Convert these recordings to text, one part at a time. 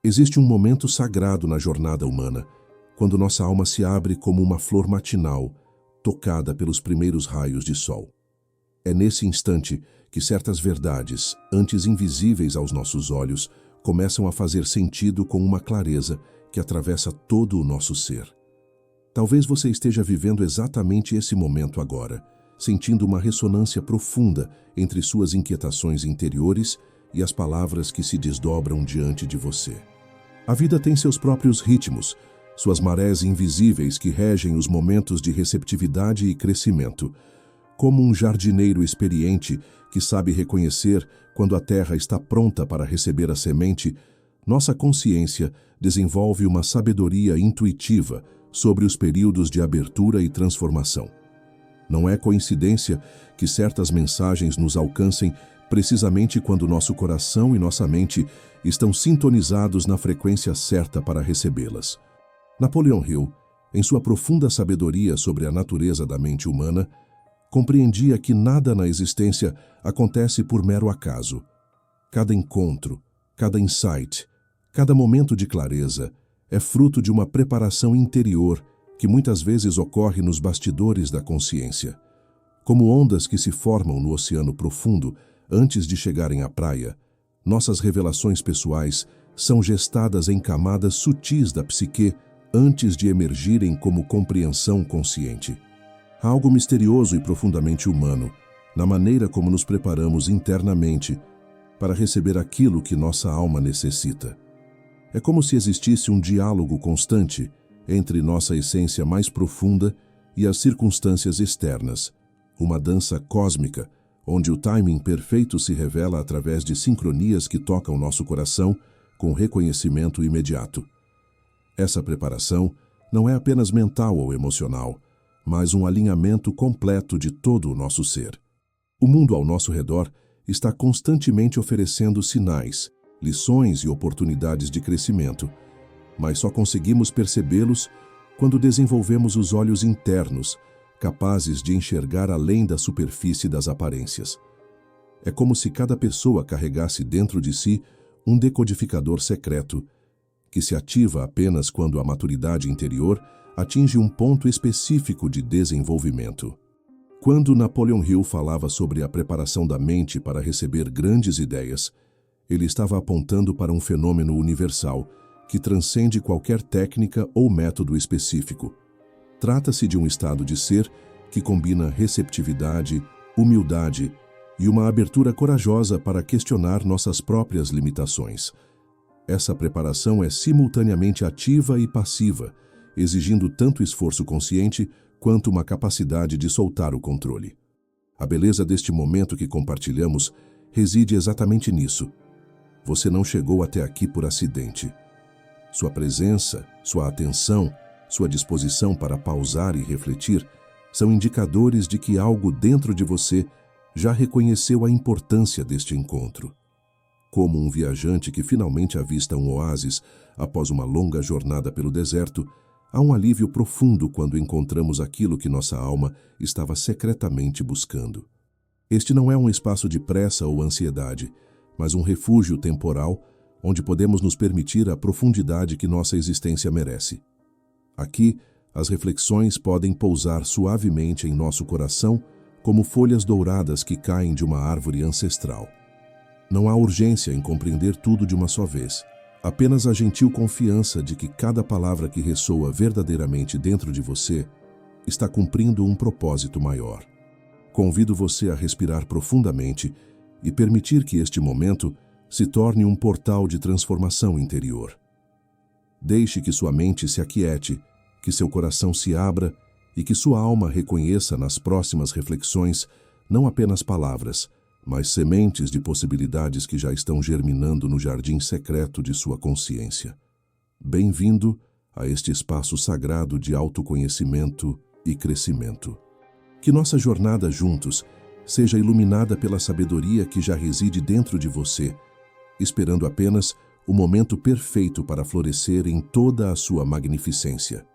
Existe um momento sagrado na jornada humana, quando nossa alma se abre como uma flor matinal, tocada pelos primeiros raios de sol. É nesse instante que certas verdades, antes invisíveis aos nossos olhos, começam a fazer sentido com uma clareza que atravessa todo o nosso ser. Talvez você esteja vivendo exatamente esse momento agora, sentindo uma ressonância profunda entre suas inquietações interiores e as palavras que se desdobram diante de você. A vida tem seus próprios ritmos, suas marés invisíveis que regem os momentos de receptividade e crescimento. Como um jardineiro experiente que sabe reconhecer quando a terra está pronta para receber a semente, nossa consciência desenvolve uma sabedoria intuitiva sobre os períodos de abertura e transformação. Não é coincidência que certas mensagens nos alcancem precisamente quando nosso coração e nossa mente estão sintonizados na frequência certa para recebê-las. Napoleon Hill, em sua profunda sabedoria sobre a natureza da mente humana, compreendia que nada na existência acontece por mero acaso. Cada encontro, cada insight, cada momento de clareza é fruto de uma preparação interior que muitas vezes ocorre nos bastidores da consciência. Como ondas que se formam no oceano profundo antes de chegarem à praia, nossas revelações pessoais são gestadas em camadas sutis da psique antes de emergirem como compreensão consciente. Há algo misterioso e profundamente humano na maneira como nos preparamos internamente para receber aquilo que nossa alma necessita. É como se existisse um diálogo constante entre nossa essência mais profunda e as circunstâncias externas, uma dança cósmica, onde o timing perfeito se revela através de sincronias que tocam nosso coração com reconhecimento imediato. Essa preparação não é apenas mental ou emocional, mas um alinhamento completo de todo o nosso ser. O mundo ao nosso redor está constantemente oferecendo sinais, lições e oportunidades de crescimento, mas só conseguimos percebê-los quando desenvolvemos os olhos internos, capazes de enxergar além da superfície das aparências. É como se cada pessoa carregasse dentro de si um decodificador secreto, que se ativa apenas quando a maturidade interior atinge um ponto específico de desenvolvimento. Quando Napoleon Hill falava sobre a preparação da mente para receber grandes ideias, ele estava apontando para um fenômeno universal que transcende qualquer técnica ou método específico. Trata-se de um estado de ser que combina receptividade, humildade e uma abertura corajosa para questionar nossas próprias limitações. Essa preparação é simultaneamente ativa e passiva, exigindo tanto esforço consciente quanto uma capacidade de soltar o controle. A beleza deste momento que compartilhamos reside exatamente nisso. Você não chegou até aqui por acidente. Sua presença, sua atenção, sua disposição para pausar e refletir são indicadores de que algo dentro de você já reconheceu a importância deste encontro. Como um viajante que finalmente avista um oásis após uma longa jornada pelo deserto, há um alívio profundo quando encontramos aquilo que nossa alma estava secretamente buscando. Este não é um espaço de pressa ou ansiedade, mas um refúgio temporal onde podemos nos permitir a profundidade que nossa existência merece. Aqui, as reflexões podem pousar suavemente em nosso coração como folhas douradas que caem de uma árvore ancestral. Não há urgência em compreender tudo de uma só vez, apenas a gentil confiança de que cada palavra que ressoa verdadeiramente dentro de você está cumprindo um propósito maior. Convido você a respirar profundamente e permitir que este momento se torne um portal de transformação interior. Deixe que sua mente se aquiete, que seu coração se abra e que sua alma reconheça nas próximas reflexões não apenas palavras, mas sementes de possibilidades que já estão germinando no jardim secreto de sua consciência. Bem-vindo a este espaço sagrado de autoconhecimento e crescimento. Que nossa jornada juntos seja iluminada pela sabedoria que já reside dentro de você, esperando apenas o momento perfeito para florescer em toda a sua magnificência.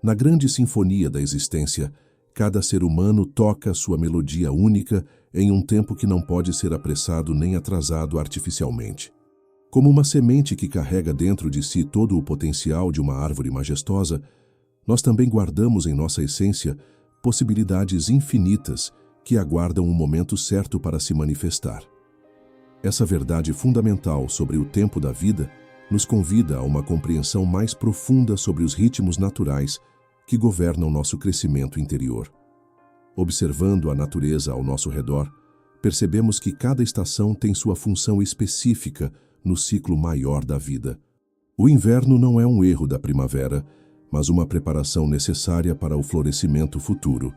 Na grande sinfonia da existência, cada ser humano toca sua melodia única em um tempo que não pode ser apressado nem atrasado artificialmente. Como uma semente que carrega dentro de si todo o potencial de uma árvore majestosa, nós também guardamos em nossa essência possibilidades infinitas que aguardam o momento certo para se manifestar. Essa verdade fundamental sobre o tempo da vida nos convida a uma compreensão mais profunda sobre os ritmos naturais que governam nosso crescimento interior. Observando a natureza ao nosso redor, percebemos que cada estação tem sua função específica no ciclo maior da vida. O inverno não é um erro da primavera, mas uma preparação necessária para o florescimento futuro.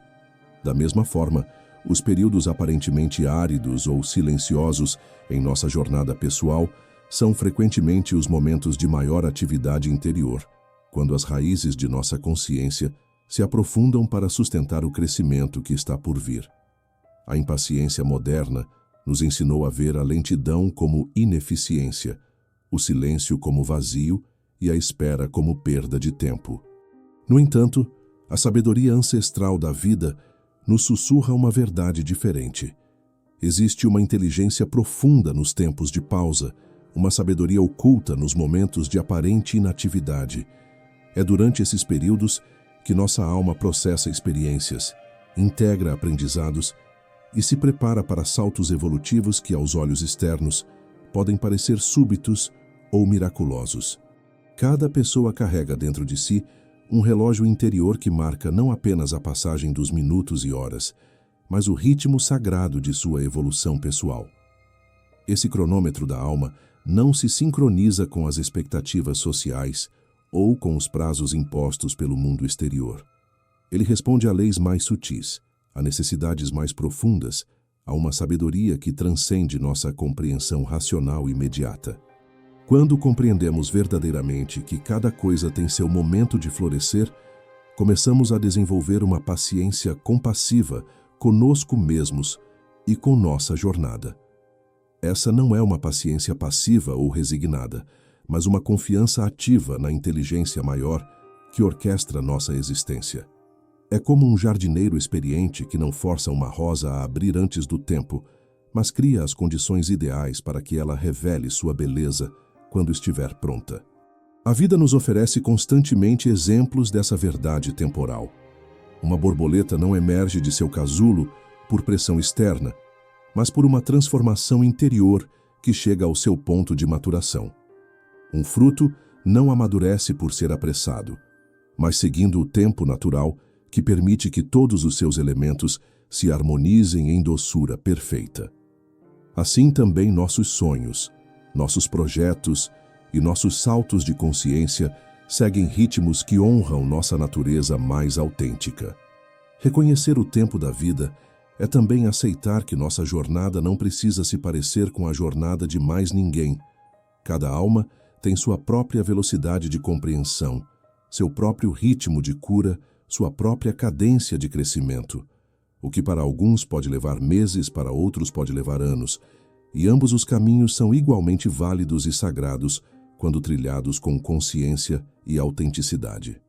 Da mesma forma, os períodos aparentemente áridos ou silenciosos em nossa jornada pessoal são frequentemente os momentos de maior atividade interior, quando as raízes de nossa consciência se aprofundam para sustentar o crescimento que está por vir. A impaciência moderna nos ensinou a ver a lentidão como ineficiência, o silêncio como vazio e a espera como perda de tempo. No entanto, a sabedoria ancestral da vida nos sussurra uma verdade diferente. Existe uma inteligência profunda nos tempos de pausa, uma sabedoria oculta nos momentos de aparente inatividade. É durante esses períodos que nossa alma processa experiências, integra aprendizados e se prepara para saltos evolutivos que, aos olhos externos, podem parecer súbitos ou miraculosos. Cada pessoa carrega dentro de si um relógio interior que marca não apenas a passagem dos minutos e horas, mas o ritmo sagrado de sua evolução pessoal. Esse cronômetro da alma não se sincroniza com as expectativas sociais ou com os prazos impostos pelo mundo exterior. Ele responde a leis mais sutis, a necessidades mais profundas, a uma sabedoria que transcende nossa compreensão racional imediata. Quando compreendemos verdadeiramente que cada coisa tem seu momento de florescer, começamos a desenvolver uma paciência compassiva conosco mesmos e com nossa jornada. Essa não é uma paciência passiva ou resignada, mas uma confiança ativa na inteligência maior que orquestra nossa existência. É como um jardineiro experiente que não força uma rosa a abrir antes do tempo, mas cria as condições ideais para que ela revele sua beleza quando estiver pronta. A vida nos oferece constantemente exemplos dessa verdade temporal. Uma borboleta não emerge de seu casulo por pressão externa, mas por uma transformação interior que chega ao seu ponto de maturação. Um fruto não amadurece por ser apressado, mas seguindo o tempo natural que permite que todos os seus elementos se harmonizem em doçura perfeita. Assim também nossos sonhos, nossos projetos e nossos saltos de consciência seguem ritmos que honram nossa natureza mais autêntica. Reconhecer o tempo da vida é também aceitar que nossa jornada não precisa se parecer com a jornada de mais ninguém. Cada alma tem sua própria velocidade de compreensão, seu próprio ritmo de cura, sua própria cadência de crescimento. O que para alguns pode levar meses, para outros pode levar anos, e ambos os caminhos são igualmente válidos e sagrados quando trilhados com consciência e autenticidade.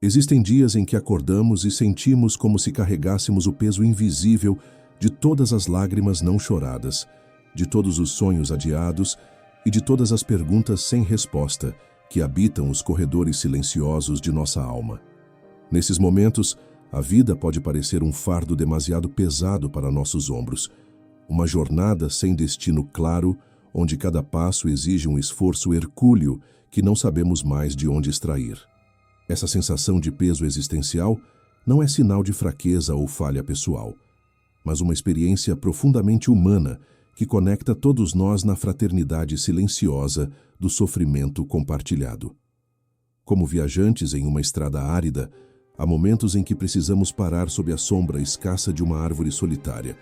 Existem dias em que acordamos e sentimos como se carregássemos o peso invisível de todas as lágrimas não choradas, de todos os sonhos adiados e de todas as perguntas sem resposta que habitam os corredores silenciosos de nossa alma. Nesses momentos, a vida pode parecer um fardo demasiado pesado para nossos ombros, uma jornada sem destino claro, onde cada passo exige um esforço hercúleo que não sabemos mais de onde extrair. Essa sensação de peso existencial não é sinal de fraqueza ou falha pessoal, mas uma experiência profundamente humana que conecta todos nós na fraternidade silenciosa do sofrimento compartilhado. Como viajantes em uma estrada árida, há momentos em que precisamos parar sob a sombra escassa de uma árvore solitária,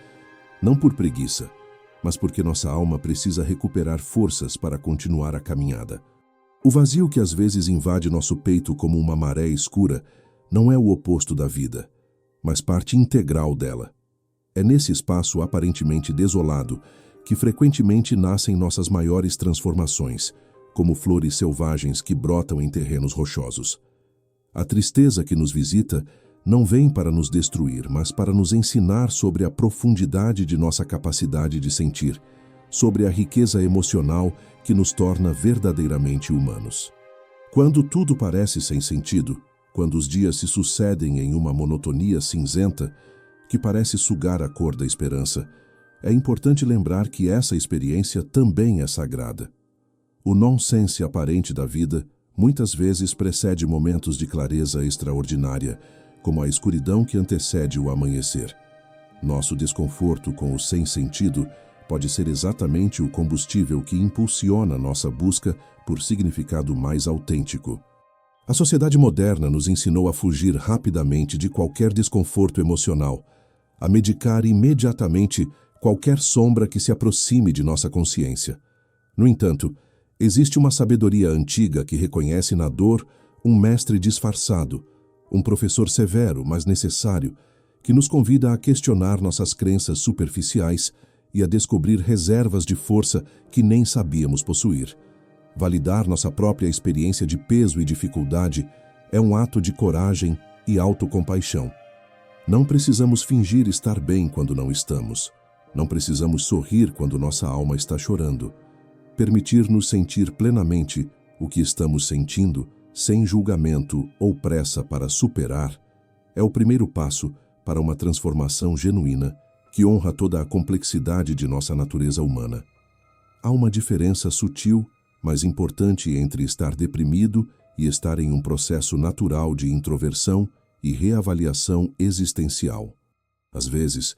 não por preguiça, mas porque nossa alma precisa recuperar forças para continuar a caminhada. O vazio que às vezes invade nosso peito como uma maré escura não é o oposto da vida, mas parte integral dela. É nesse espaço aparentemente desolado que frequentemente nascem nossas maiores transformações, como flores selvagens que brotam em terrenos rochosos. A tristeza que nos visita não vem para nos destruir, mas para nos ensinar sobre a profundidade de nossa capacidade de sentir, sobre a riqueza emocional que nos torna verdadeiramente humanos. Quando tudo parece sem sentido, quando os dias se sucedem em uma monotonia cinzenta que parece sugar a cor da esperança, é importante lembrar que essa experiência também é sagrada. O nonsense aparente da vida muitas vezes precede momentos de clareza extraordinária, como a escuridão que antecede o amanhecer. Nosso desconforto com o sem sentido pode ser exatamente o combustível que impulsiona nossa busca por significado mais autêntico. A sociedade moderna nos ensinou a fugir rapidamente de qualquer desconforto emocional, a medicar imediatamente qualquer sombra que se aproxime de nossa consciência. No entanto, existe uma sabedoria antiga que reconhece na dor um mestre disfarçado, um professor severo, mas necessário, que nos convida a questionar nossas crenças superficiais e a descobrir reservas de força que nem sabíamos possuir. Validar nossa própria experiência de peso e dificuldade é um ato de coragem e autocompaixão. Não precisamos fingir estar bem quando não estamos. Não precisamos sorrir quando nossa alma está chorando. Permitir-nos sentir plenamente o que estamos sentindo, sem julgamento ou pressa para superar, é o primeiro passo para uma transformação genuína que honra toda a complexidade de nossa natureza humana. Há uma diferença sutil, mas importante entre estar deprimido e estar em um processo natural de introversão e reavaliação existencial. Às vezes,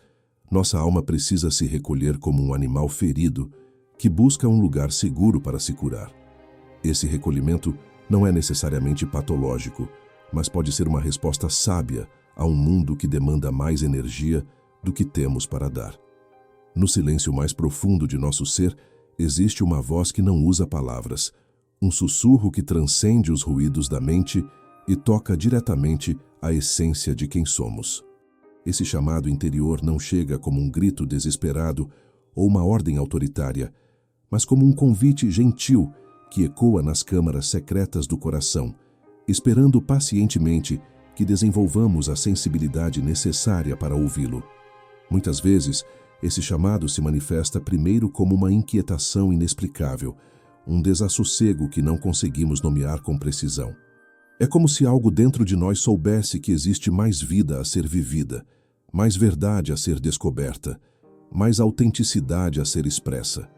nossa alma precisa se recolher como um animal ferido que busca um lugar seguro para se curar. Esse recolhimento não é necessariamente patológico, mas pode ser uma resposta sábia a um mundo que demanda mais energia do que temos para dar. No silêncio mais profundo de nosso ser, existe uma voz que não usa palavras, um sussurro que transcende os ruídos da mente e toca diretamente a essência de quem somos. Esse chamado interior não chega como um grito desesperado ou uma ordem autoritária, mas como um convite gentil que ecoa nas câmaras secretas do coração, esperando pacientemente que desenvolvamos a sensibilidade necessária para ouvi-lo. Muitas vezes, esse chamado se manifesta primeiro como uma inquietação inexplicável, um desassossego que não conseguimos nomear com precisão. É como se algo dentro de nós soubesse que existe mais vida a ser vivida, mais verdade a ser descoberta, mais autenticidade a ser expressa.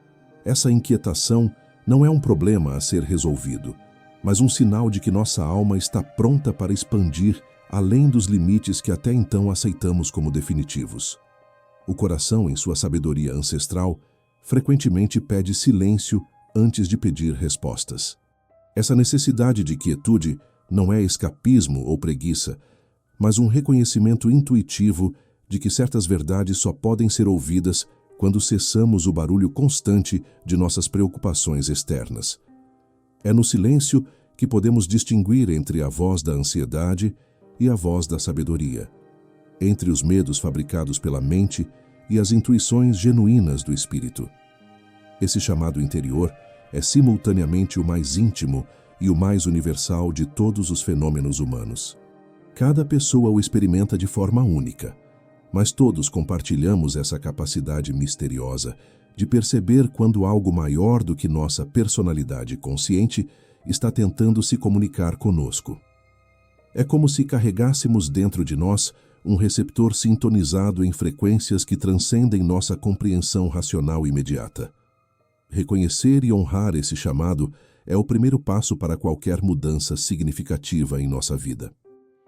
Essa inquietação não é um problema a ser resolvido, mas um sinal de que nossa alma está pronta para expandir além dos limites que até então aceitamos como definitivos. O coração, em sua sabedoria ancestral, frequentemente pede silêncio antes de pedir respostas. Essa necessidade de quietude não é escapismo ou preguiça, mas um reconhecimento intuitivo de que certas verdades só podem ser ouvidas quando cessamos o barulho constante de nossas preocupações externas. É no silêncio que podemos distinguir entre a voz da ansiedade e a voz da sabedoria, entre os medos fabricados pela mente e as intuições genuínas do espírito. Esse chamado interior é simultaneamente o mais íntimo e o mais universal de todos os fenômenos humanos. Cada pessoa o experimenta de forma única, mas todos compartilhamos essa capacidade misteriosa de perceber quando algo maior do que nossa personalidade consciente está tentando se comunicar conosco. É como se carregássemos dentro de nós um receptor sintonizado em frequências que transcendem nossa compreensão racional imediata. Reconhecer e honrar esse chamado é o primeiro passo para qualquer mudança significativa em nossa vida.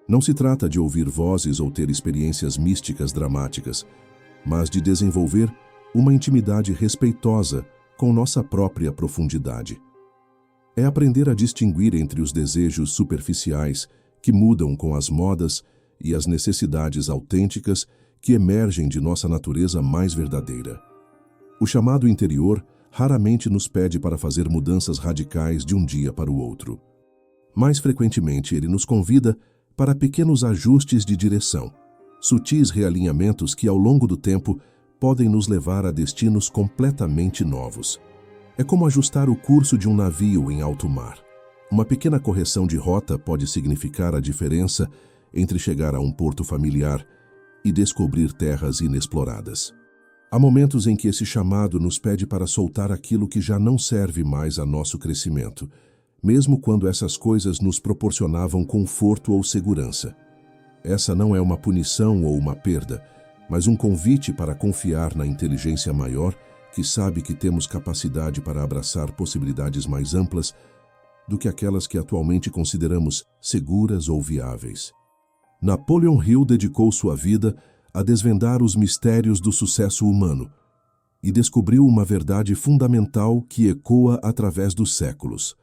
Não se trata de ouvir vozes ou ter experiências místicas dramáticas, mas de desenvolver uma intimidade respeitosa com nossa própria profundidade. É aprender a distinguir entre os desejos superficiais que mudam com as modas e as necessidades autênticas que emergem de nossa natureza mais verdadeira. O chamado interior raramente nos pede para fazer mudanças radicais de um dia para o outro. Mais frequentemente, ele nos convida para pequenos ajustes de direção, sutis realinhamentos que, ao longo do tempo, podem nos levar a destinos completamente novos. É como ajustar o curso de um navio em alto mar. Uma pequena correção de rota pode significar a diferença entre chegar a um porto familiar e descobrir terras inexploradas. Há momentos em que esse chamado nos pede para soltar aquilo que já não serve mais a nosso crescimento, mesmo quando essas coisas nos proporcionavam conforto ou segurança. Essa não é uma punição ou uma perda, mas um convite para confiar na inteligência maior que sabe que temos capacidade para abraçar possibilidades mais amplas do que aquelas que atualmente consideramos seguras ou viáveis. Napoleon Hill dedicou sua vida a desvendar os mistérios do sucesso humano e descobriu uma verdade fundamental que ecoa através dos séculos.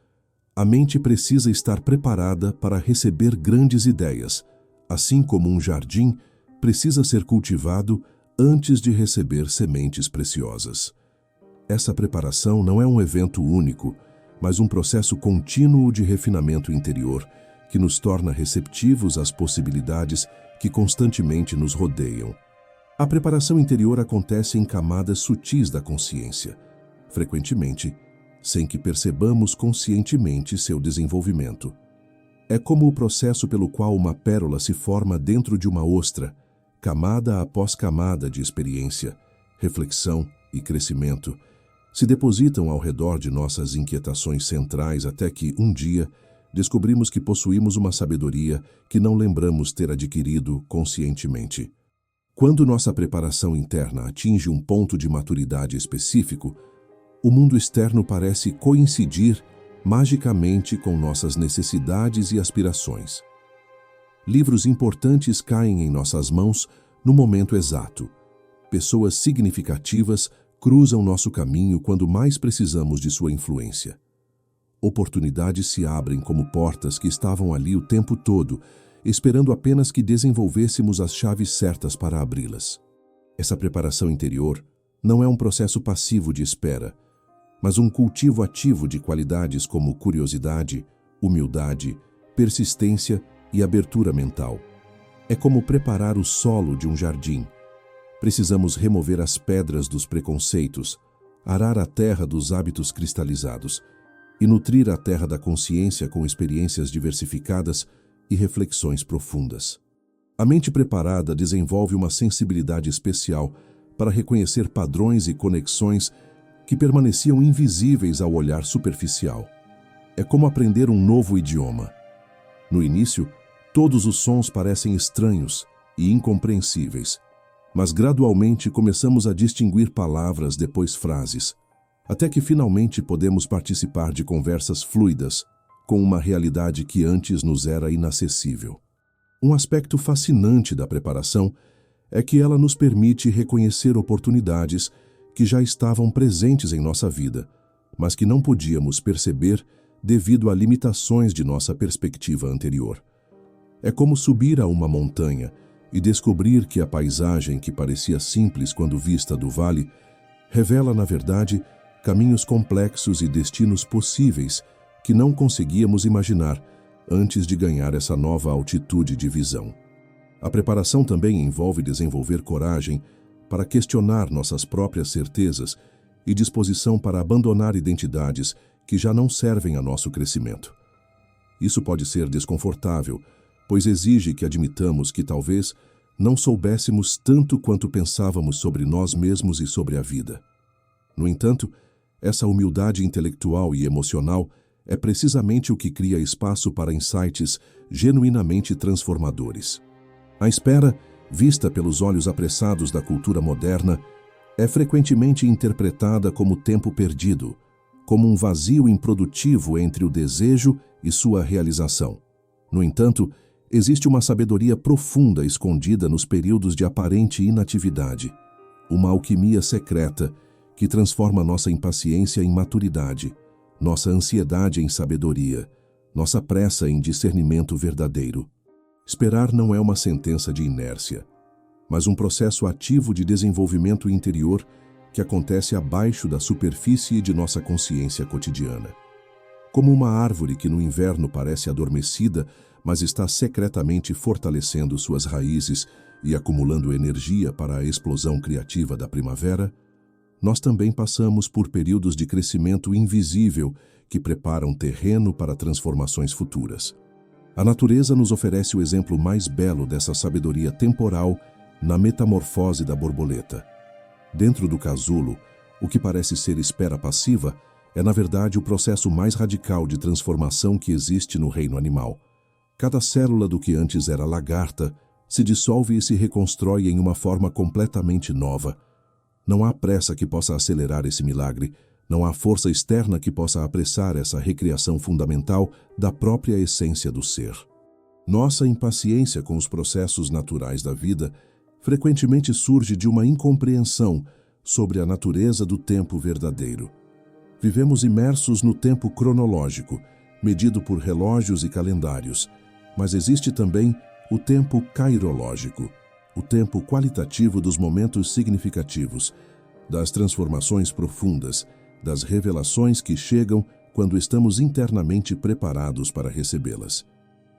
A mente precisa estar preparada para receber grandes ideias, assim como um jardim precisa ser cultivado antes de receber sementes preciosas. Essa preparação não é um evento único, mas um processo contínuo de refinamento interior que nos torna receptivos às possibilidades que constantemente nos rodeiam. A preparação interior acontece em camadas sutis da consciência, frequentemente, sem que percebamos conscientemente seu desenvolvimento. É como o processo pelo qual uma pérola se forma dentro de uma ostra, camada após camada de experiência, reflexão e crescimento, se depositam ao redor de nossas inquietações centrais até que, um dia, descobrimos que possuímos uma sabedoria que não lembramos ter adquirido conscientemente. Quando nossa preparação interna atinge um ponto de maturidade específico, o mundo externo parece coincidir magicamente com nossas necessidades e aspirações. Livros importantes caem em nossas mãos no momento exato. Pessoas significativas cruzam nosso caminho quando mais precisamos de sua influência. Oportunidades se abrem como portas que estavam ali o tempo todo, esperando apenas que desenvolvêssemos as chaves certas para abri-las. Essa preparação interior não é um processo passivo de espera, mas um cultivo ativo de qualidades como curiosidade, humildade, persistência e abertura mental. É como preparar o solo de um jardim. Precisamos remover as pedras dos preconceitos, arar a terra dos hábitos cristalizados e nutrir a terra da consciência com experiências diversificadas e reflexões profundas. A mente preparada desenvolve uma sensibilidade especial para reconhecer padrões e conexões que permaneciam invisíveis ao olhar superficial. É como aprender um novo idioma. No início, todos os sons parecem estranhos e incompreensíveis, mas gradualmente começamos a distinguir palavras, depois frases, até que finalmente podemos participar de conversas fluidas com uma realidade que antes nos era inacessível. Um aspecto fascinante da preparação é que ela nos permite reconhecer oportunidades que já estavam presentes em nossa vida, mas que não podíamos perceber devido a limitações de nossa perspectiva anterior. É como subir a uma montanha e descobrir que a paisagem que parecia simples quando vista do vale revela, na verdade, caminhos complexos e destinos possíveis que não conseguíamos imaginar antes de ganhar essa nova altitude de visão. A preparação também envolve desenvolver coragem para questionar nossas próprias certezas e disposição para abandonar identidades que já não servem a nosso crescimento. Isso pode ser desconfortável, pois exige que admitamos que talvez não soubéssemos tanto quanto pensávamos sobre nós mesmos e sobre a vida. No entanto, essa humildade intelectual e emocional é precisamente o que cria espaço para insights genuinamente transformadores. A espera, vista pelos olhos apressados da cultura moderna, é frequentemente interpretada como tempo perdido, como um vazio improdutivo entre o desejo e sua realização. No entanto, existe uma sabedoria profunda escondida nos períodos de aparente inatividade, uma alquimia secreta que transforma nossa impaciência em maturidade, nossa ansiedade em sabedoria, nossa pressa em discernimento verdadeiro. Esperar não é uma sentença de inércia, mas um processo ativo de desenvolvimento interior que acontece abaixo da superfície de nossa consciência cotidiana. Como uma árvore que no inverno parece adormecida, mas está secretamente fortalecendo suas raízes e acumulando energia para a explosão criativa da primavera, nós também passamos por períodos de crescimento invisível que preparam terreno para transformações futuras. A natureza nos oferece o exemplo mais belo dessa sabedoria temporal na metamorfose da borboleta. Dentro do casulo, o que parece ser espera passiva é, na verdade, o processo mais radical de transformação que existe no reino animal. Cada célula do que antes era lagarta se dissolve e se reconstrói em uma forma completamente nova. Não há pressa que possa acelerar esse milagre, não há força externa que possa apressar essa recriação fundamental da própria essência do ser. Nossa impaciência com os processos naturais da vida frequentemente surge de uma incompreensão sobre a natureza do tempo verdadeiro. Vivemos imersos no tempo cronológico, medido por relógios e calendários, mas existe também o tempo kairológico, o tempo qualitativo dos momentos significativos, das transformações profundas, das revelações que chegam quando estamos internamente preparados para recebê-las.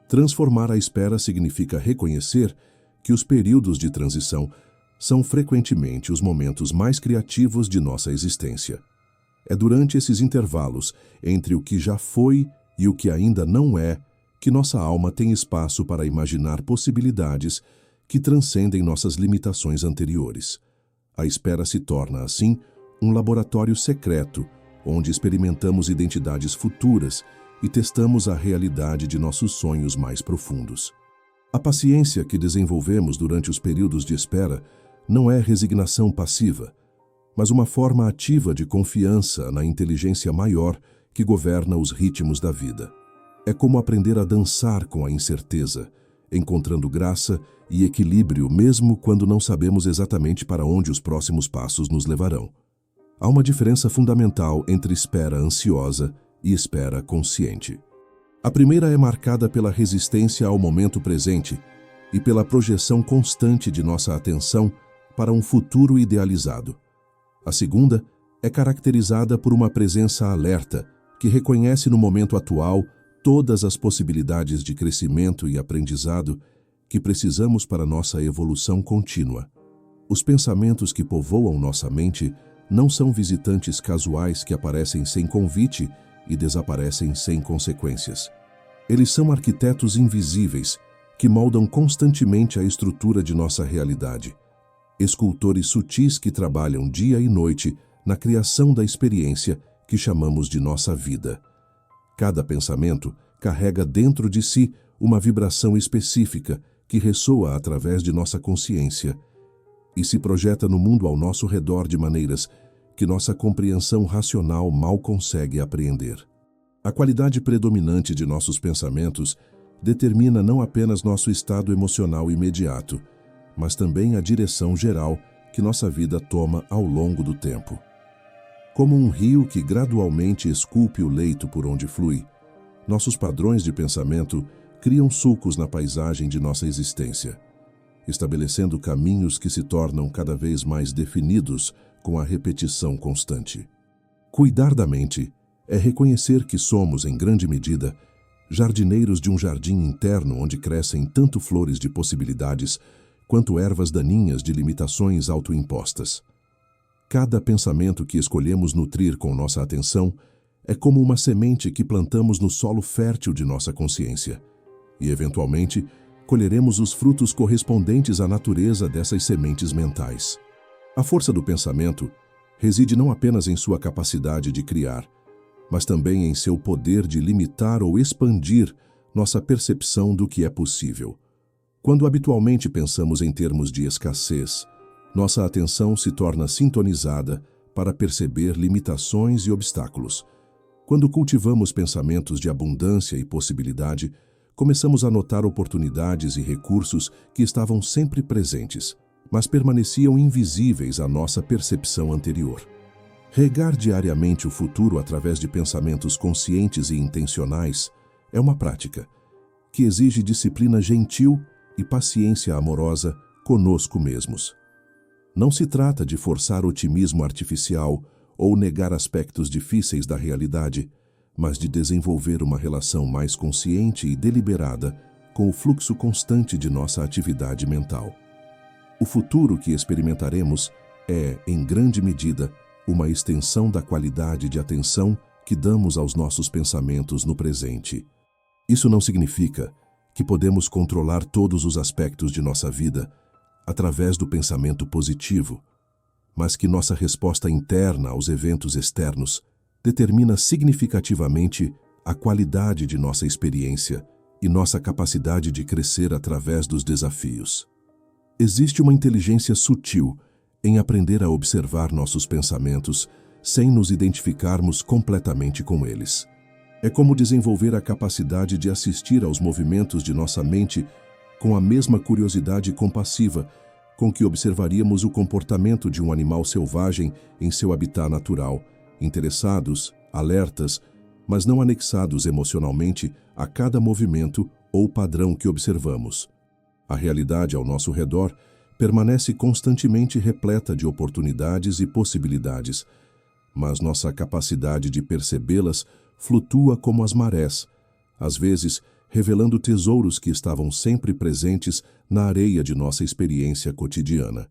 Transformar a espera significa reconhecer que os períodos de transição são frequentemente os momentos mais criativos de nossa existência. É durante esses intervalos entre o que já foi e o que ainda não é que nossa alma tem espaço para imaginar possibilidades que transcendem nossas limitações anteriores. A espera se torna, assim, um laboratório secreto, onde experimentamos identidades futuras e testamos a realidade de nossos sonhos mais profundos. A paciência que desenvolvemos durante os períodos de espera não é resignação passiva, mas uma forma ativa de confiança na inteligência maior que governa os ritmos da vida. É como aprender a dançar com a incerteza, encontrando graça e equilíbrio mesmo quando não sabemos exatamente para onde os próximos passos nos levarão. Há uma diferença fundamental entre espera ansiosa e espera consciente. A primeira é marcada pela resistência ao momento presente e pela projeção constante de nossa atenção para um futuro idealizado. A segunda é caracterizada por uma presença alerta que reconhece no momento atual todas as possibilidades de crescimento e aprendizado que precisamos para nossa evolução contínua. Os pensamentos que povoam nossa mente não são visitantes casuais que aparecem sem convite e desaparecem sem consequências. Eles são arquitetos invisíveis que moldam constantemente a estrutura de nossa realidade. Escultores sutis que trabalham dia e noite na criação da experiência que chamamos de nossa vida. Cada pensamento carrega dentro de si uma vibração específica que ressoa através de nossa consciência e se projeta no mundo ao nosso redor de maneiras que nossa compreensão racional mal consegue apreender. A qualidade predominante de nossos pensamentos determina não apenas nosso estado emocional imediato, mas também a direção geral que nossa vida toma ao longo do tempo. Como um rio que gradualmente esculpe o leito por onde flui, nossos padrões de pensamento criam sulcos na paisagem de nossa existência, estabelecendo caminhos que se tornam cada vez mais definidos com a repetição constante. Cuidar da mente é reconhecer que somos, em grande medida, jardineiros de um jardim interno onde crescem tanto flores de possibilidades quanto ervas daninhas de limitações autoimpostas. Cada pensamento que escolhemos nutrir com nossa atenção é como uma semente que plantamos no solo fértil de nossa consciência, e, eventualmente, colheremos os frutos correspondentes à natureza dessas sementes mentais. A força do pensamento reside não apenas em sua capacidade de criar, mas também em seu poder de limitar ou expandir nossa percepção do que é possível. Quando habitualmente pensamos em termos de escassez, nossa atenção se torna sintonizada para perceber limitações e obstáculos. Quando cultivamos pensamentos de abundância e possibilidade, começamos a notar oportunidades e recursos que estavam sempre presentes, mas permaneciam invisíveis à nossa percepção anterior. Regar diariamente o futuro através de pensamentos conscientes e intencionais é uma prática que exige disciplina gentil e paciência amorosa conosco mesmos. Não se trata de forçar otimismo artificial ou negar aspectos difíceis da realidade, mas de desenvolver uma relação mais consciente e deliberada com o fluxo constante de nossa atividade mental. O futuro que experimentaremos é, em grande medida, uma extensão da qualidade de atenção que damos aos nossos pensamentos no presente. Isso não significa que podemos controlar todos os aspectos de nossa vida através do pensamento positivo, mas que nossa resposta interna aos eventos externos determina significativamente a qualidade de nossa experiência e nossa capacidade de crescer através dos desafios. Existe uma inteligência sutil em aprender a observar nossos pensamentos sem nos identificarmos completamente com eles. É como desenvolver a capacidade de assistir aos movimentos de nossa mente com a mesma curiosidade compassiva com que observaríamos o comportamento de um animal selvagem em seu habitat natural, interessados, alertas, mas não anexados emocionalmente a cada movimento ou padrão que observamos. A realidade ao nosso redor permanece constantemente repleta de oportunidades e possibilidades, mas nossa capacidade de percebê-las flutua como as marés, às vezes revelando tesouros que estavam sempre presentes na areia de nossa experiência cotidiana.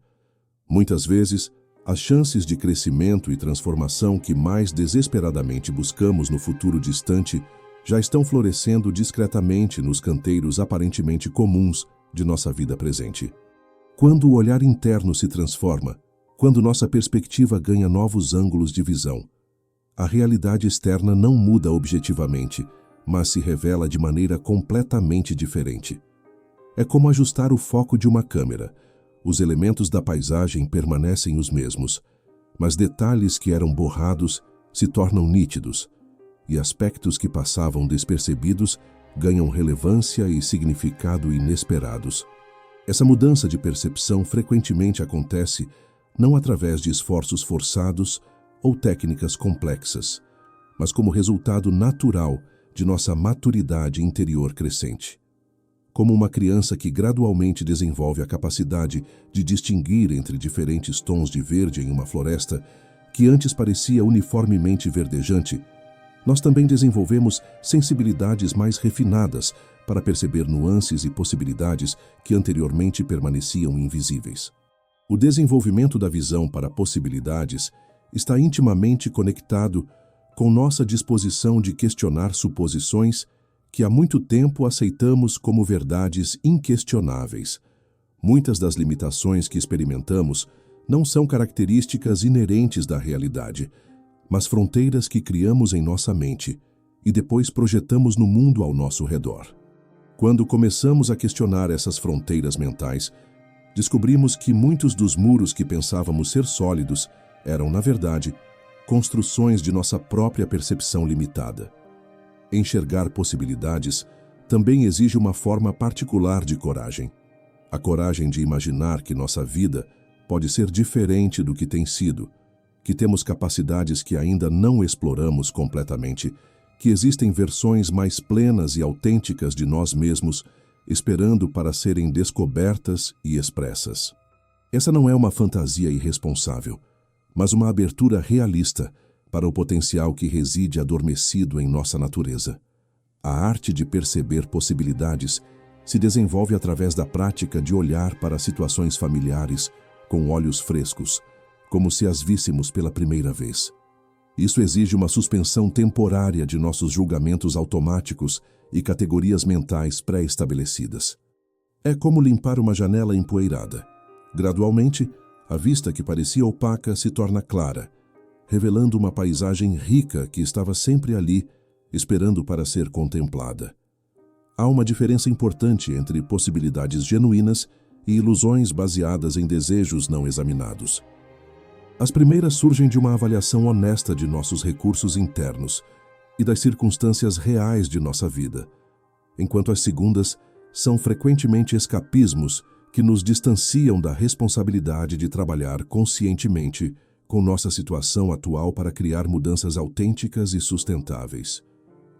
Muitas vezes, as chances de crescimento e transformação que mais desesperadamente buscamos no futuro distante já estão florescendo discretamente nos canteiros aparentemente comuns de nossa vida presente. Quando o olhar interno se transforma, quando nossa perspectiva ganha novos ângulos de visão, a realidade externa não muda objetivamente, mas se revela de maneira completamente diferente. É como ajustar o foco de uma câmera. Os elementos da paisagem permanecem os mesmos, mas detalhes que eram borrados se tornam nítidos, e aspectos que passavam despercebidos ganham relevância e significado inesperados. Essa mudança de percepção frequentemente acontece não através de esforços forçados ou técnicas complexas, mas como resultado natural de nossa maturidade interior crescente. Como uma criança que gradualmente desenvolve a capacidade de distinguir entre diferentes tons de verde em uma floresta que antes parecia uniformemente verdejante, nós também desenvolvemos sensibilidades mais refinadas para perceber nuances e possibilidades que anteriormente permaneciam invisíveis. O desenvolvimento da visão para possibilidades está intimamente conectado com nossa disposição de questionar suposições que há muito tempo aceitamos como verdades inquestionáveis. Muitas das limitações que experimentamos não são características inerentes da realidade, mas fronteiras que criamos em nossa mente e depois projetamos no mundo ao nosso redor. Quando começamos a questionar essas fronteiras mentais, descobrimos que muitos dos muros que pensávamos ser sólidos eram, na verdade, construções de nossa própria percepção limitada. Enxergar possibilidades também exige uma forma particular de coragem. A coragem de imaginar que nossa vida pode ser diferente do que tem sido, que temos capacidades que ainda não exploramos completamente, que existem versões mais plenas e autênticas de nós mesmos, esperando para serem descobertas e expressas. Essa não é uma fantasia irresponsável, mas uma abertura realista para o potencial que reside adormecido em nossa natureza. A arte de perceber possibilidades se desenvolve através da prática de olhar para situações familiares com olhos frescos, como se as víssemos pela primeira vez. Isso exige uma suspensão temporária de nossos julgamentos automáticos e categorias mentais pré-estabelecidas. É como limpar uma janela empoeirada. Gradualmente, a vista que parecia opaca se torna clara, revelando uma paisagem rica que estava sempre ali, esperando para ser contemplada. Há uma diferença importante entre possibilidades genuínas e ilusões baseadas em desejos não examinados. As primeiras surgem de uma avaliação honesta de nossos recursos internos e das circunstâncias reais de nossa vida, enquanto as segundas são frequentemente escapismos que nos distanciam da responsabilidade de trabalhar conscientemente com nossa situação atual para criar mudanças autênticas e sustentáveis.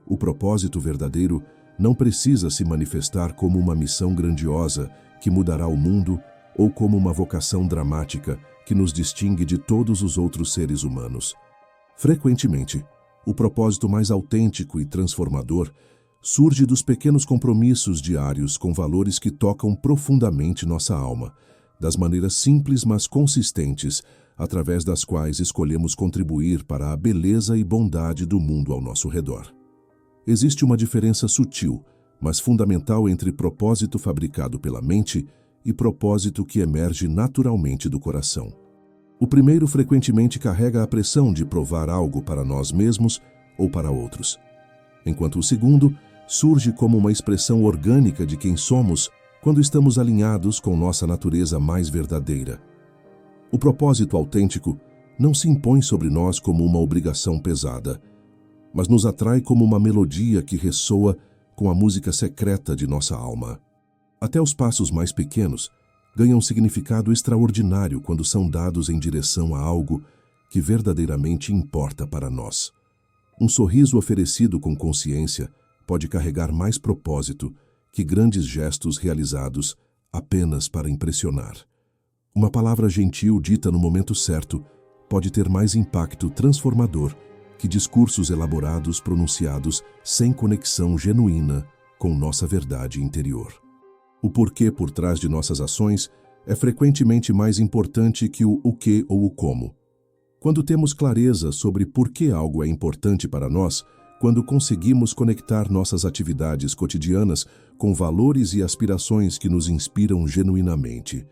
O propósito verdadeiro não precisa se manifestar como uma missão grandiosa que mudará o mundo ou como uma vocação dramática que nos distingue de todos os outros seres humanos. Frequentemente, o propósito mais autêntico e transformador surge dos pequenos compromissos diários com valores que tocam profundamente nossa alma, das maneiras simples mas consistentes através das quais escolhemos contribuir para a beleza e bondade do mundo ao nosso redor. Existe uma diferença sutil, mas fundamental entre propósito fabricado pela mente e propósito que emerge naturalmente do coração. O primeiro frequentemente carrega a pressão de provar algo para nós mesmos ou para outros, enquanto o segundo surge como uma expressão orgânica de quem somos quando estamos alinhados com nossa natureza mais verdadeira. O propósito autêntico não se impõe sobre nós como uma obrigação pesada, mas nos atrai como uma melodia que ressoa com a música secreta de nossa alma. Até os passos mais pequenos ganham significado extraordinário quando são dados em direção a algo que verdadeiramente importa para nós. Um sorriso oferecido com consciência pode carregar mais propósito que grandes gestos realizados apenas para impressionar. Uma palavra gentil dita no momento certo pode ter mais impacto transformador que discursos elaborados pronunciados sem conexão genuína com nossa verdade interior. O porquê por trás de nossas ações é frequentemente mais importante que o que ou o como. Quando temos clareza sobre por que algo é importante para nós, quando conseguimos conectar nossas atividades cotidianas com valores e aspirações que nos inspiram genuinamente,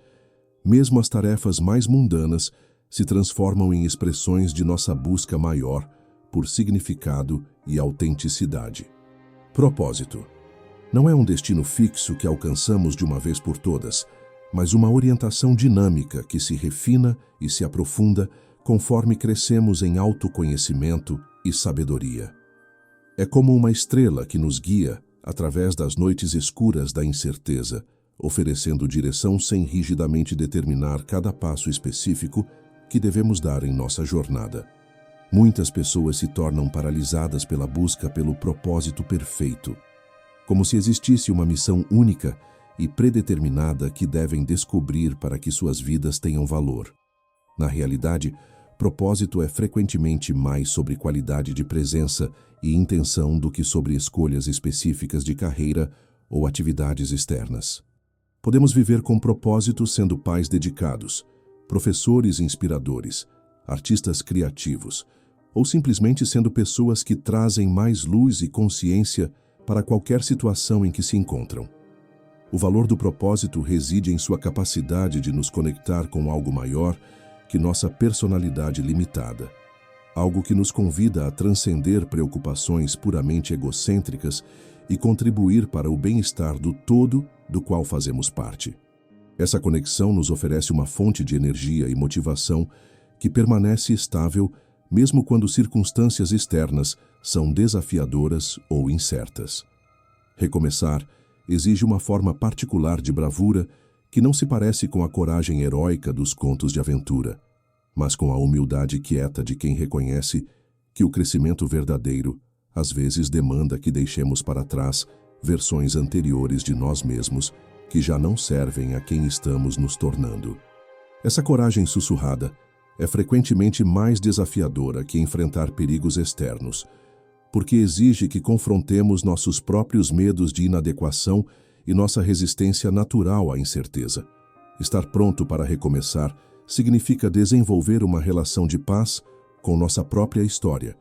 mesmo as tarefas mais mundanas se transformam em expressões de nossa busca maior por significado e autenticidade. Propósito. Não é um destino fixo que alcançamos de uma vez por todas, mas uma orientação dinâmica que se refina e se aprofunda conforme crescemos em autoconhecimento e sabedoria. É como uma estrela que nos guia através das noites escuras da incerteza, oferecendo direção sem rigidamente determinar cada passo específico que devemos dar em nossa jornada. Muitas pessoas se tornam paralisadas pela busca pelo propósito perfeito, como se existisse uma missão única e predeterminada que devem descobrir para que suas vidas tenham valor. Na realidade, propósito é frequentemente mais sobre qualidade de presença e intenção do que sobre escolhas específicas de carreira ou atividades externas. Podemos viver com propósito sendo pais dedicados, professores inspiradores, artistas criativos, ou simplesmente sendo pessoas que trazem mais luz e consciência para qualquer situação em que se encontram. O valor do propósito reside em sua capacidade de nos conectar com algo maior que nossa personalidade limitada, algo que nos convida a transcender preocupações puramente egocêntricas e contribuir para o bem-estar do todo do qual fazemos parte. Essa conexão nos oferece uma fonte de energia e motivação que permanece estável mesmo quando circunstâncias externas são desafiadoras ou incertas. Recomeçar exige uma forma particular de bravura que não se parece com a coragem heróica dos contos de aventura, mas com a humildade quieta de quem reconhece que o crescimento verdadeiro às vezes demanda que deixemos para trás versões anteriores de nós mesmos que já não servem a quem estamos nos tornando. Essa coragem sussurrada é frequentemente mais desafiadora que enfrentar perigos externos, porque exige que confrontemos nossos próprios medos de inadequação e nossa resistência natural à incerteza. Estar pronto para recomeçar significa desenvolver uma relação de paz com nossa própria história,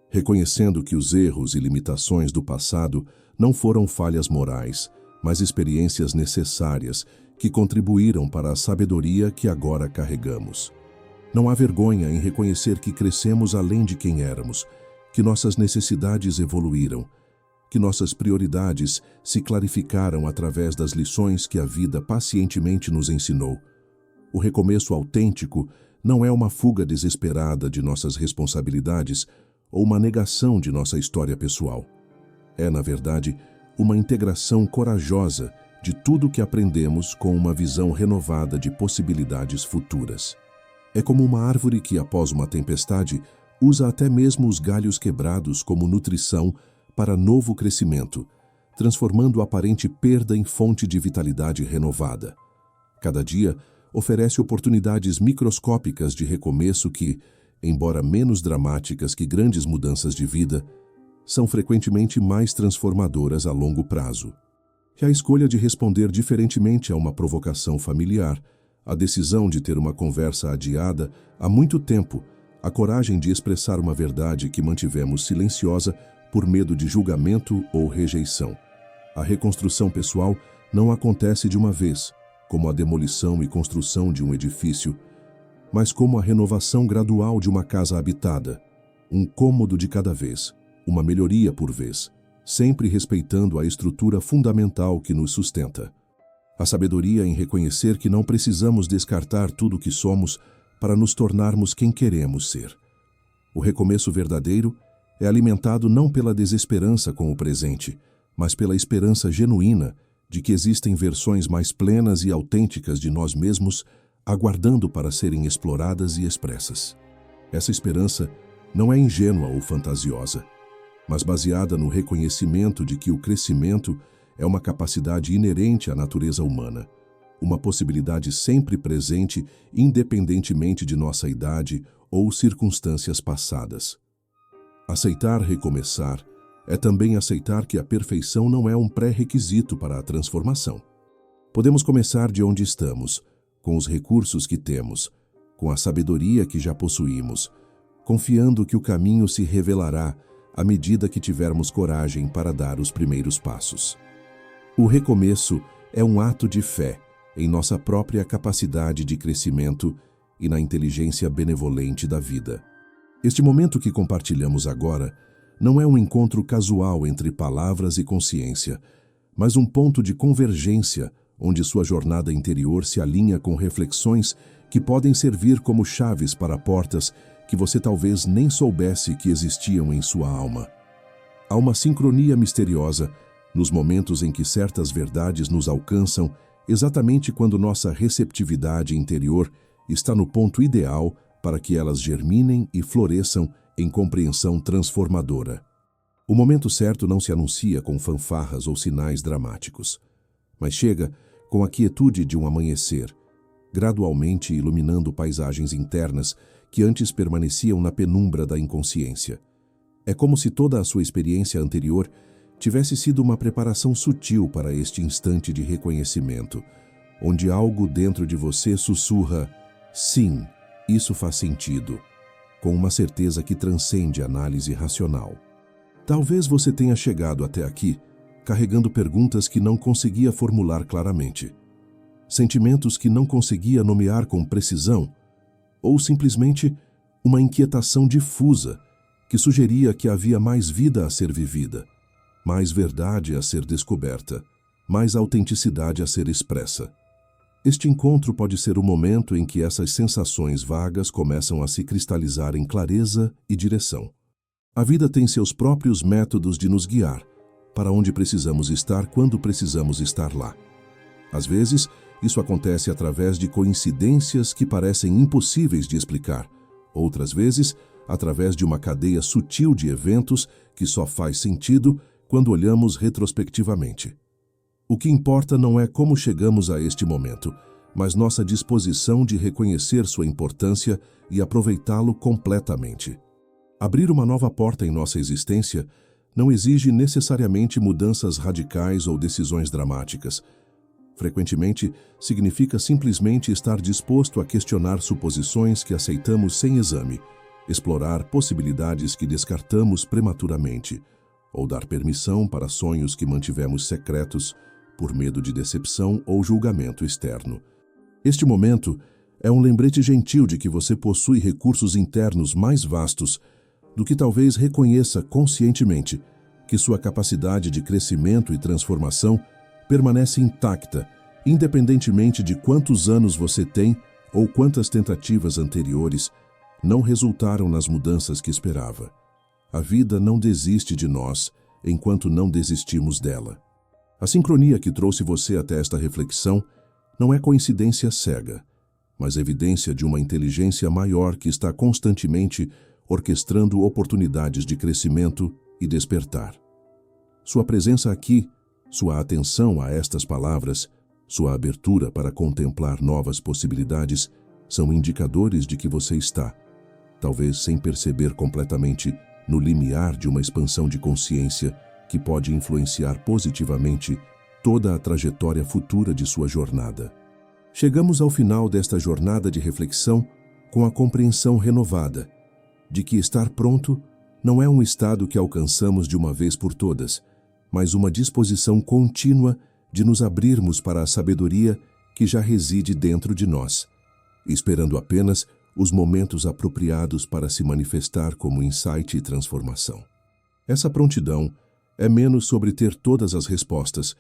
reconhecendo que os erros e limitações do passado não foram falhas morais, mas experiências necessárias que contribuíram para a sabedoria que agora carregamos. Não há vergonha em reconhecer que crescemos além de quem éramos, que nossas necessidades evoluíram, que nossas prioridades se clarificaram através das lições que a vida pacientemente nos ensinou. O recomeço autêntico não é uma fuga desesperada de nossas responsabilidades ou uma negação de nossa história pessoal. É, na verdade, uma integração corajosa de tudo o que aprendemos com uma visão renovada de possibilidades futuras. É como uma árvore que, após uma tempestade, usa até mesmo os galhos quebrados como nutrição para novo crescimento, transformando a aparente perda em fonte de vitalidade renovada. Cada dia oferece oportunidades microscópicas de recomeço que, embora menos dramáticas que grandes mudanças de vida, são frequentemente mais transformadoras a longo prazo. E a escolha de responder diferentemente a uma provocação familiar, a decisão de ter uma conversa adiada há muito tempo, a coragem de expressar uma verdade que mantivemos silenciosa por medo de julgamento ou rejeição. A reconstrução pessoal não acontece de uma vez, como a demolição e construção de um edifício, mas como a renovação gradual de uma casa habitada, um cômodo de cada vez, uma melhoria por vez, sempre respeitando a estrutura fundamental que nos sustenta. A sabedoria em reconhecer que não precisamos descartar tudo o que somos para nos tornarmos quem queremos ser. O recomeço verdadeiro é alimentado não pela desesperança com o presente, mas pela esperança genuína de que existem versões mais plenas e autênticas de nós mesmos, aguardando para serem exploradas e expressas. Essa esperança não é ingênua ou fantasiosa, mas baseada no reconhecimento de que o crescimento é uma capacidade inerente à natureza humana, uma possibilidade sempre presente, independentemente de nossa idade ou circunstâncias passadas. Aceitar recomeçar é também aceitar que a perfeição não é um pré-requisito para a transformação. Podemos começar de onde estamos, com os recursos que temos, com a sabedoria que já possuímos, confiando que o caminho se revelará à medida que tivermos coragem para dar os primeiros passos. O recomeço é um ato de fé em nossa própria capacidade de crescimento e na inteligência benevolente da vida. Este momento que compartilhamos agora não é um encontro casual entre palavras e consciência, mas um ponto de convergência onde sua jornada interior se alinha com reflexões que podem servir como chaves para portas que você talvez nem soubesse que existiam em sua alma. Há uma sincronia misteriosa nos momentos em que certas verdades nos alcançam, exatamente quando nossa receptividade interior está no ponto ideal para que elas germinem e floresçam em compreensão transformadora. O momento certo não se anuncia com fanfarras ou sinais dramáticos, mas chega com a quietude de um amanhecer, gradualmente iluminando paisagens internas que antes permaneciam na penumbra da inconsciência. É como se toda a sua experiência anterior tivesse sido uma preparação sutil para este instante de reconhecimento, onde algo dentro de você sussurra: sim, isso faz sentido, com uma certeza que transcende a análise racional. Talvez você tenha chegado até aqui carregando perguntas que não conseguia formular claramente, sentimentos que não conseguia nomear com precisão, ou simplesmente uma inquietação difusa que sugeria que havia mais vida a ser vivida, mais verdade a ser descoberta, mais autenticidade a ser expressa. Este encontro pode ser o momento em que essas sensações vagas começam a se cristalizar em clareza e direção. A vida tem seus próprios métodos de nos guiar para onde precisamos estar quando precisamos estar lá. Às vezes, isso acontece através de coincidências que parecem impossíveis de explicar. Outras vezes, através de uma cadeia sutil de eventos que só faz sentido quando olhamos retrospectivamente. O que importa não é como chegamos a este momento, mas nossa disposição de reconhecer sua importância e aproveitá-lo completamente. Abrir uma nova porta em nossa existência não exige necessariamente mudanças radicais ou decisões dramáticas. Frequentemente, significa simplesmente estar disposto a questionar suposições que aceitamos sem exame, explorar possibilidades que descartamos prematuramente, ou dar permissão para sonhos que mantivemos secretos por medo de decepção ou julgamento externo. Este momento é um lembrete gentil de que você possui recursos internos mais vastos do que talvez reconheça conscientemente, que sua capacidade de crescimento e transformação permanece intacta, independentemente de quantos anos você tem ou quantas tentativas anteriores não resultaram nas mudanças que esperava. A vida não desiste de nós enquanto não desistimos dela. A sincronia que trouxe você até esta reflexão não é coincidência cega, mas evidência de uma inteligência maior que está constantemente orquestrando oportunidades de crescimento e despertar. Sua presença aqui, sua atenção a estas palavras, sua abertura para contemplar novas possibilidades são indicadores de que você está, talvez sem perceber completamente, no limiar de uma expansão de consciência que pode influenciar positivamente toda a trajetória futura de sua jornada. Chegamos ao final desta jornada de reflexão com a compreensão renovada de que estar pronto não é um estado que alcançamos de uma vez por todas, mas uma disposição contínua de nos abrirmos para a sabedoria que já reside dentro de nós, esperando apenas os momentos apropriados para se manifestar como insight e transformação. Essa prontidão é menos sobre ter todas as respostas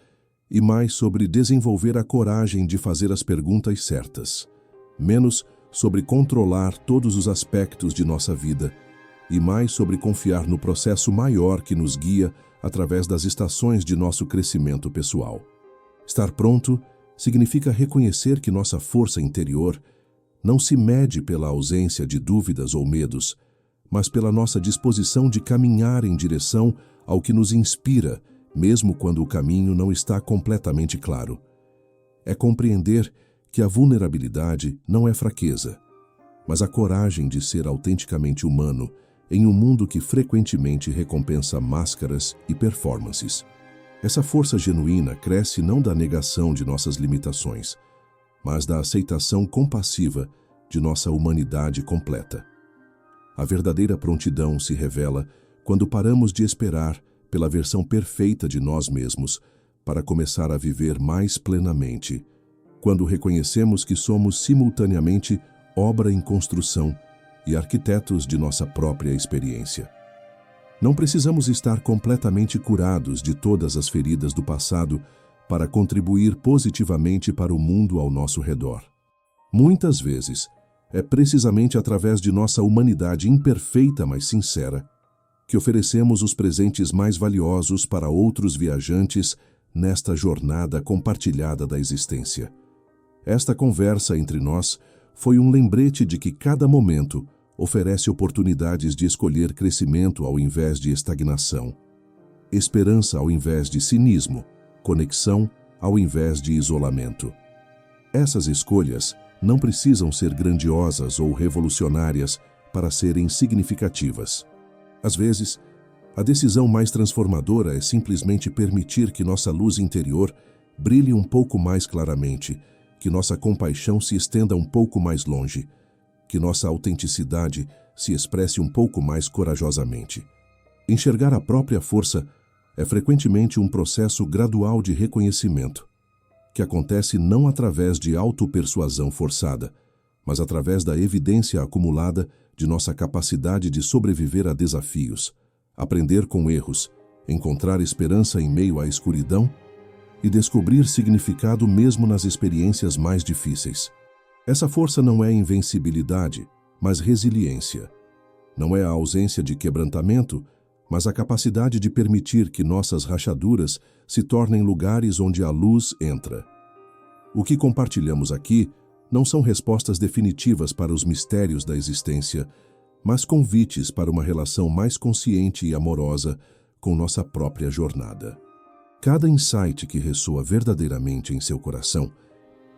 e mais sobre desenvolver a coragem de fazer as perguntas certas, menos sobre controlar todos os aspectos de nossa vida e mais sobre confiar no processo maior que nos guia através das estações de nosso crescimento pessoal. Estar pronto significa reconhecer que nossa força interior não se mede pela ausência de dúvidas ou medos, mas pela nossa disposição de caminhar em direção ao que nos inspira, mesmo quando o caminho não está completamente claro. É compreender que a vulnerabilidade não é fraqueza, mas a coragem de ser autenticamente humano em um mundo que frequentemente recompensa máscaras e performances. Essa força genuína cresce não da negação de nossas limitações, mas da aceitação compassiva de nossa humanidade completa. A verdadeira prontidão se revela quando paramos de esperar pela versão perfeita de nós mesmos para começar a viver mais plenamente, quando reconhecemos que somos simultaneamente obra em construção e arquitetos de nossa própria experiência. Não precisamos estar completamente curados de todas as feridas do passado para contribuir positivamente para o mundo ao nosso redor. Muitas vezes, é precisamente através de nossa humanidade imperfeita, mas sincera, que oferecemos os presentes mais valiosos para outros viajantes nesta jornada compartilhada da existência. Esta conversa entre nós foi um lembrete de que cada momento oferece oportunidades de escolher crescimento ao invés de estagnação, esperança ao invés de cinismo, conexão ao invés de isolamento. Essas escolhas não precisam ser grandiosas ou revolucionárias para serem significativas. Às vezes, a decisão mais transformadora é simplesmente permitir que nossa luz interior brilhe um pouco mais claramente, que nossa compaixão se estenda um pouco mais longe, que nossa autenticidade se expresse um pouco mais corajosamente. Enxergar a própria força é frequentemente um processo gradual de reconhecimento, que acontece não através de autopersuasão forçada, mas através da evidência acumulada de nossa capacidade de sobreviver a desafios, aprender com erros, encontrar esperança em meio à escuridão e descobrir significado mesmo nas experiências mais difíceis. Essa força não é invencibilidade, mas resiliência. Não é a ausência de quebrantamento, mas a capacidade de permitir que nossas rachaduras se tornem lugares onde a luz entra. O que compartilhamos aqui não são respostas definitivas para os mistérios da existência, mas convites para uma relação mais consciente e amorosa com nossa própria jornada. Cada insight que ressoa verdadeiramente em seu coração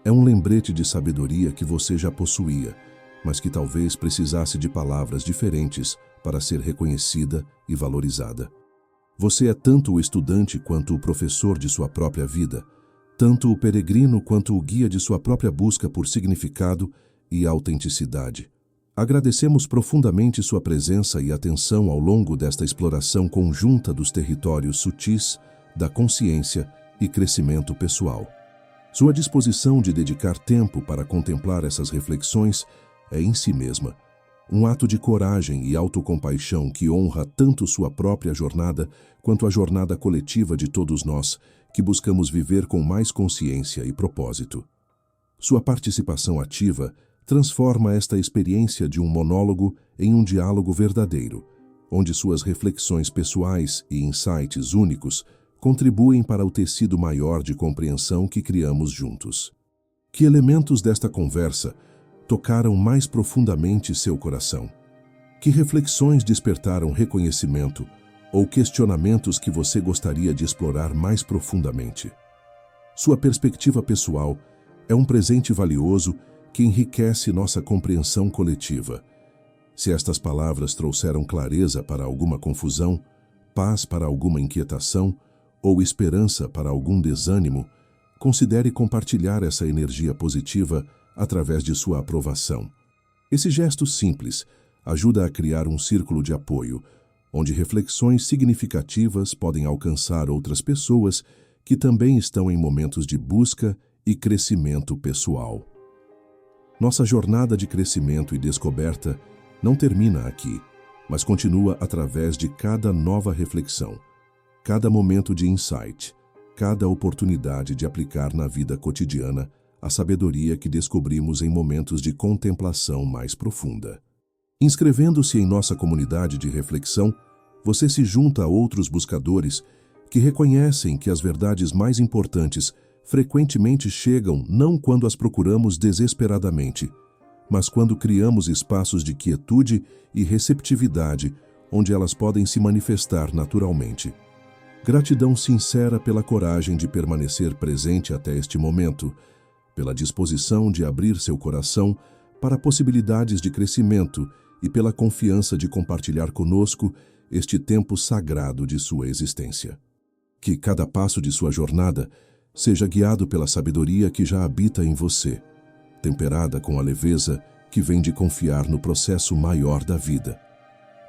é um lembrete de sabedoria que você já possuía, mas que talvez precisasse de palavras diferentes para ser reconhecida e valorizada. Você é tanto o estudante quanto o professor de sua própria vida, tanto o peregrino quanto o guia de sua própria busca por significado e autenticidade. Agradecemos profundamente sua presença e atenção ao longo desta exploração conjunta dos territórios sutis, da consciência e crescimento pessoal. Sua disposição de dedicar tempo para contemplar essas reflexões é em si mesma um ato de coragem e autocompaixão que honra tanto sua própria jornada quanto a jornada coletiva de todos nós, que buscamos viver com mais consciência e propósito. Sua participação ativa transforma esta experiência de um monólogo em um diálogo verdadeiro, onde suas reflexões pessoais e insights únicos contribuem para o tecido maior de compreensão que criamos juntos. Que elementos desta conversa tocaram mais profundamente seu coração? Que reflexões despertaram reconhecimento ou questionamentos que você gostaria de explorar mais profundamente? Sua perspectiva pessoal é um presente valioso que enriquece nossa compreensão coletiva. Se estas palavras trouxeram clareza para alguma confusão, paz para alguma inquietação ou esperança para algum desânimo, considere compartilhar essa energia positiva através de sua aprovação. Esse gesto simples ajuda a criar um círculo de apoio, onde reflexões significativas podem alcançar outras pessoas que também estão em momentos de busca e crescimento pessoal. Nossa jornada de crescimento e descoberta não termina aqui, mas continua através de cada nova reflexão, cada momento de insight, cada oportunidade de aplicar na vida cotidiana a sabedoria que descobrimos em momentos de contemplação mais profunda. Inscrevendo-se em nossa comunidade de reflexão, você se junta a outros buscadores que reconhecem que as verdades mais importantes frequentemente chegam não quando as procuramos desesperadamente, mas quando criamos espaços de quietude e receptividade onde elas podem se manifestar naturalmente. Gratidão sincera pela coragem de permanecer presente até este momento, pela disposição de abrir seu coração para possibilidades de crescimento e pela confiança de compartilhar conosco este tempo sagrado de sua existência. Que cada passo de sua jornada seja guiado pela sabedoria que já habita em você, temperada com a leveza que vem de confiar no processo maior da vida,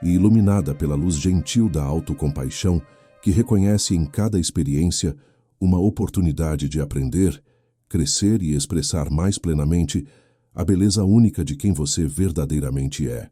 e iluminada pela luz gentil da autocompaixão que reconhece em cada experiência uma oportunidade de aprender, crescer e expressar mais plenamente a beleza única de quem você verdadeiramente é.